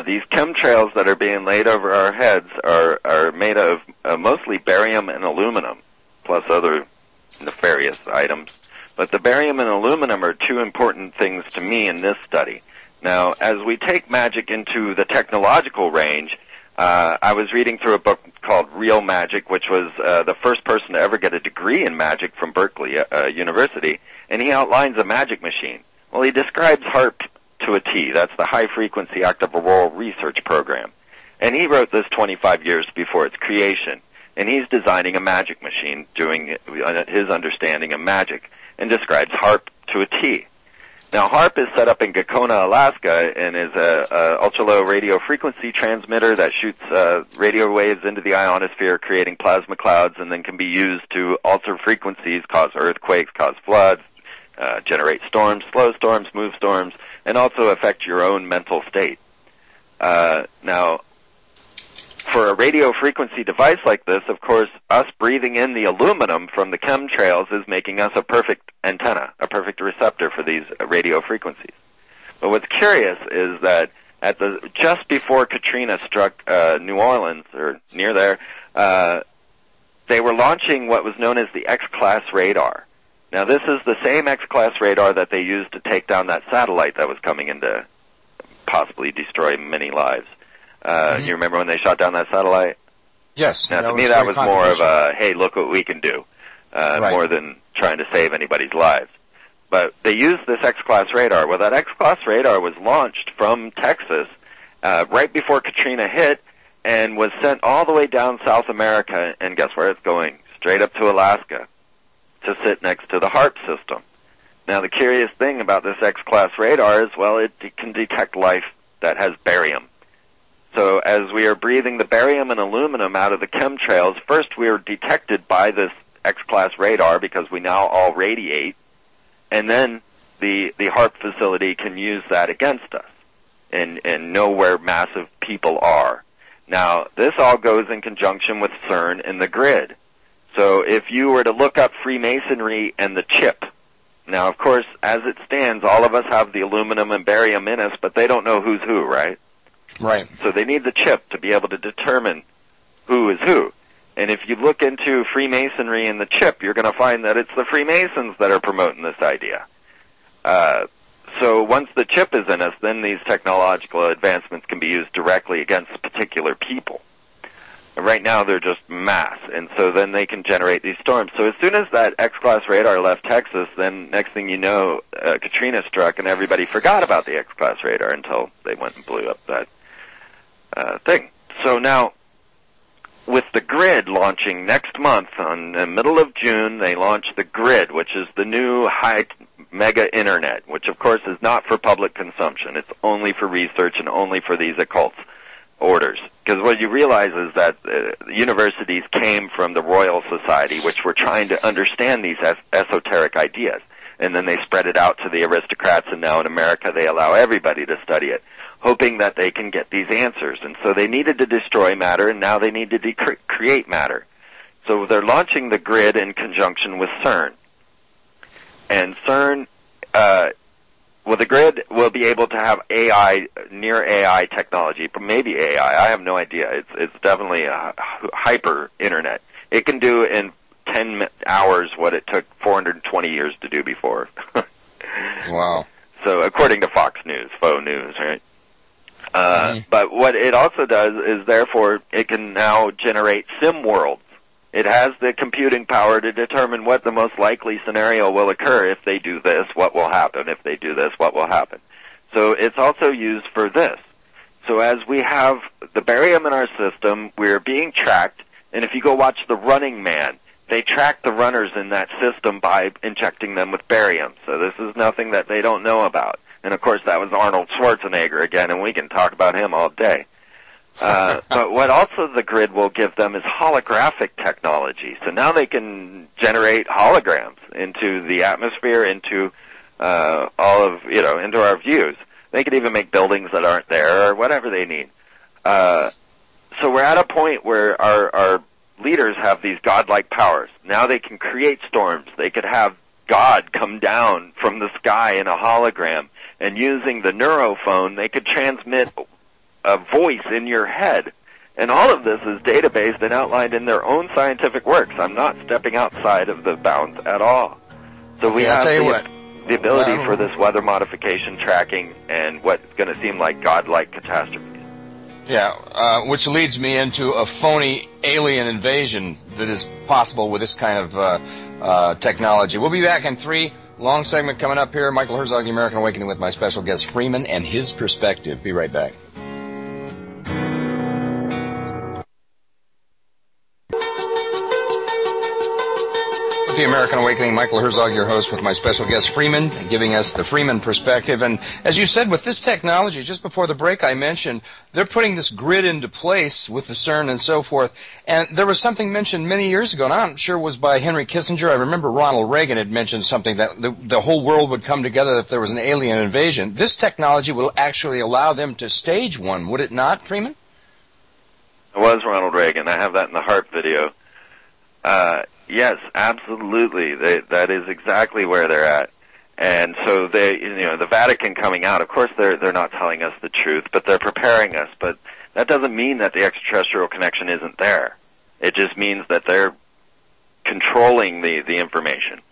These chemtrails that are being laid over our heads are made of mostly barium and aluminum, plus other nefarious items. But the barium and aluminum are two important things to me in this study. Now, as we take magic into the technological range, I was reading through a book called Real Magic, which was the first person to ever get a degree in magic from Berkeley University, and he outlines a magic machine. Well, he describes HARP to a T. That's the High Frequency Active Auroral Research Program. And he wrote this 25 years before its creation. And he's designing a magic machine, doing his understanding of magic, and describes HARP to a T. Now, HARP is set up in Gakona, Alaska, and is a ultra-low radio frequency transmitter that shoots radio waves into the ionosphere, creating plasma clouds, and then can be used to alter frequencies, cause earthquakes, cause floods, generate storms, slow storms, move storms, and also affect your own mental state. Now, for a radio frequency device like this, of course, us breathing in the aluminum from the chemtrails is making us a perfect antenna, a perfect receptor for these radio frequencies. But what's curious is that just before Katrina struck New Orleans, or near there, they were launching what was known as the X-class radar. Now, this is the same X-class radar that they used to take down that satellite that was coming in to possibly destroy many lives. You remember when they shot down that satellite? Yes. Now, to me, that was more of a, hey, look what we can do, more than trying to save anybody's lives. But they used this X-class radar. Well, that X-class radar was launched from Texas right before Katrina hit and was sent all the way down South America, and guess where it's going? Straight up to Alaska to sit next to the HARP system. Now, the curious thing about this X-class radar is, well, it can detect life that has barium. So as we are breathing the barium and aluminum out of the chemtrails, first we are detected by this X-class radar because we now all radiate, and then the HARP facility can use that against us and know where massive people are. Now, this all goes in conjunction with CERN and the grid. So if you were to look up Freemasonry and the chip, now, of course, as it stands, all of us have the aluminum and barium in us, but they don't know who's who, right? Right. So they need the chip to be able to determine who is who. And if you look into Freemasonry and the chip, you're going to find that it's the Freemasons that are promoting this idea. So once the chip is in us, then these technological advancements can be used directly against particular people. Right now, they're just mass, and so then they can generate these storms. So as soon as that X-class radar left Texas, then next thing you know, Katrina struck, and everybody forgot about the X-class radar until they went and blew up that thing. So now, with the grid launching next month, on the middle of June, they launched the grid, which is the new high mega internet, which of course is not for public consumption. It's only for research and only for these occult orders. Because what you realize is that universities came from the Royal Society, which were trying to understand these esoteric ideas. And then they spread it out to the aristocrats, and now in America they allow everybody to study it, hoping that they can get these answers. And so they needed to destroy matter, and now they need to create matter. So they're launching the grid in conjunction with CERN. And CERN, well, the grid will be able to have AI, near AI technology, maybe AI. I have no idea. It's definitely a hyper internet. It can do in 10 hours what it took 420 years to do before. Wow. So according to Fox News, faux news, right? But what it also does is, therefore, it can now generate sim worlds. It has the computing power to determine what the most likely scenario will occur. If they do this, what will happen? If they do this, what will happen? So it's also used for this. So as we have the barium in our system, we're being tracked, and if you go watch The Running Man, they track the runners in that system by injecting them with barium. So this is nothing that they don't know about. And of course, that was Arnold Schwarzenegger again, and we can talk about him all day. But what also the grid will give them is holographic technology. So now they can generate holograms into the atmosphere, into all of, into our views. They could even make buildings that aren't there or whatever they need. So we're at a point where our leaders have these godlike powers. Now they can create storms. They could have God come down from the sky in a hologram, and using the neurophone, they could transmit a voice in your head. And all of this is databased and outlined in their own scientific works. I'm not stepping outside of the bounds at all. So we have the ability for this weather modification tracking and what's going to seem like godlike catastrophes. Yeah, which leads me into a phony alien invasion that is possible with this kind of technology. We'll be back in 3. Long segment coming up here. Michael Herzog, The American Awakening, with my special guest Freeman and his perspective. Be right back. The American Awakening, Michael Herzog, your host, with my special guest Freeman, giving us the Freeman perspective. And as you said, with this technology, just before the break I mentioned, they're putting this grid into place with the CERN and so forth. And there was something mentioned many years ago, and I'm not sure it was by Henry Kissinger. I remember Ronald Reagan had mentioned something that the whole world would come together if there was an alien invasion. This technology will actually allow them to stage one, would it not, Freeman? It was Ronald Reagan. I have that in the HARP video. Yes, absolutely. That is exactly where they're at. And so the Vatican coming out, of course they're not telling us the truth, but they're preparing us. But that doesn't mean that the extraterrestrial connection isn't there. It just means that they're controlling the information.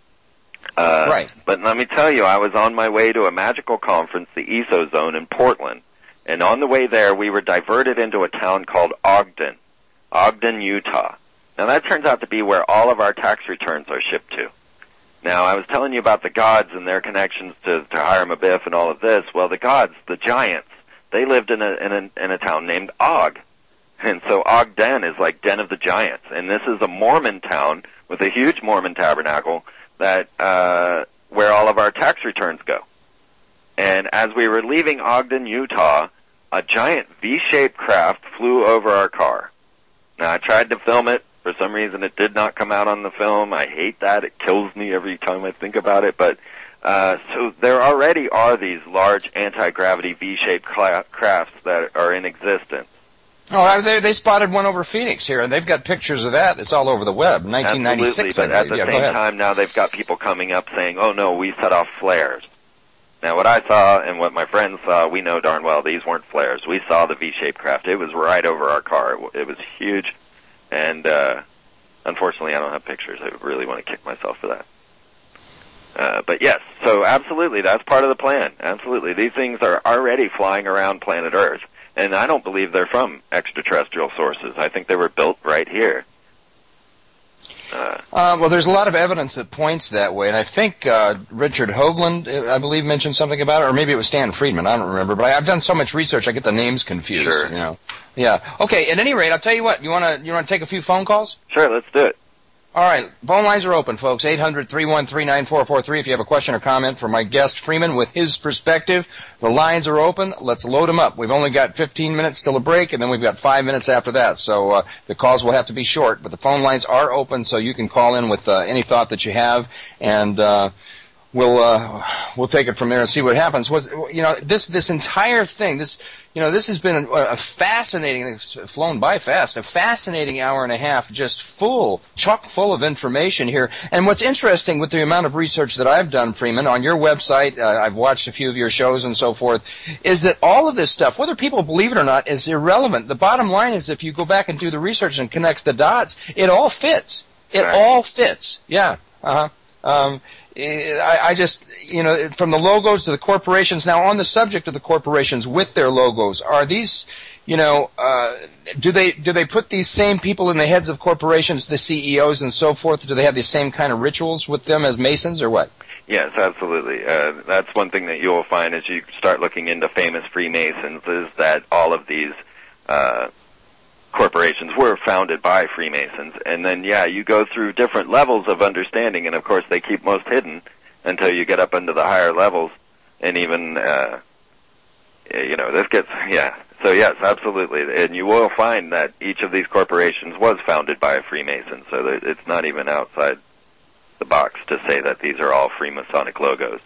Right. But let me tell you, I was on my way to a magical conference, the ESO Zone in Portland, and on the way there we were diverted into a town called Ogden, Utah. Now, that turns out to be where all of our tax returns are shipped to. Now, I was telling you about the gods and their connections to Hiram Abiff and all of this. Well, the gods, the giants, they lived in a town named Og. And so Ogden is like Den of the Giants. And this is a Mormon town with a huge Mormon tabernacle that where all of our tax returns go. And as we were leaving Ogden, Utah, a giant V-shaped craft flew over our car. Now, I tried to film it. For some reason, it did not come out on the film. I hate that. It kills me every time I think about it. But so there already are these large anti-gravity V-shaped crafts that are in existence. Oh, they spotted one over Phoenix here, and they've got pictures of that. It's all over the web. 1996, absolutely, but at the same time, now they've got people coming up saying, oh, no, we set off flares. Now, what I saw and what my friends saw, we know darn well these weren't flares. We saw the V-shaped craft. It was right over our car. It was huge. And unfortunately, I don't have pictures. I really want to kick myself for that. But yes, so absolutely, that's part of the plan. Absolutely. These things are already flying around planet Earth. And I don't believe they're from extraterrestrial sources. I think they were built right here. Well, there's a lot of evidence that points that way, and I think Richard Hoagland, I believe, mentioned something about it, or maybe it was Stan Friedman. I don't remember, but I've done so much research, I get the names confused. Sure. You know. Yeah. Okay. At any rate, I'll tell you what. You wanna take a few phone calls? Sure. Let's do it. All right. Phone lines are open, folks. 800-313-9443. If you have a question or comment for my guest Freeman with his perspective, the lines are open. Let's load them up. We've only got 15 minutes till a break, and then we've got 5 minutes after that. So the calls will have to be short, but the phone lines are open, so you can call in with any thought that you have, and we'll take it from there and see what happens. This entire thing, this has been a fascinating, it's flown by fast, a fascinating hour and a half, just chock full of information here. And what's interesting with the amount of research that I've done, Freeman, on your website, I've watched a few of your shows and so forth, is that all of this stuff, whether people believe it or not, is irrelevant. The bottom line is if you go back and do the research and connect the dots, it all fits. It all fits. Yeah. I just, from the logos to the corporations. Now, on the subject of the corporations with their logos, are these, do they put these same people in the heads of corporations, the CEOs and so forth? Do they have the same kind of rituals with them as Masons, or what? Yes, absolutely. That's one thing that you will find as you start looking into famous Freemasons, is that all of these corporations were founded by Freemasons. And then, you go through different levels of understanding, and of course they keep most hidden until you get up into the higher levels. And even, this gets, So yes, absolutely. And you will find that each of these corporations was founded by a Freemason, so that it's not even outside the box to say that these are all Freemasonic logos.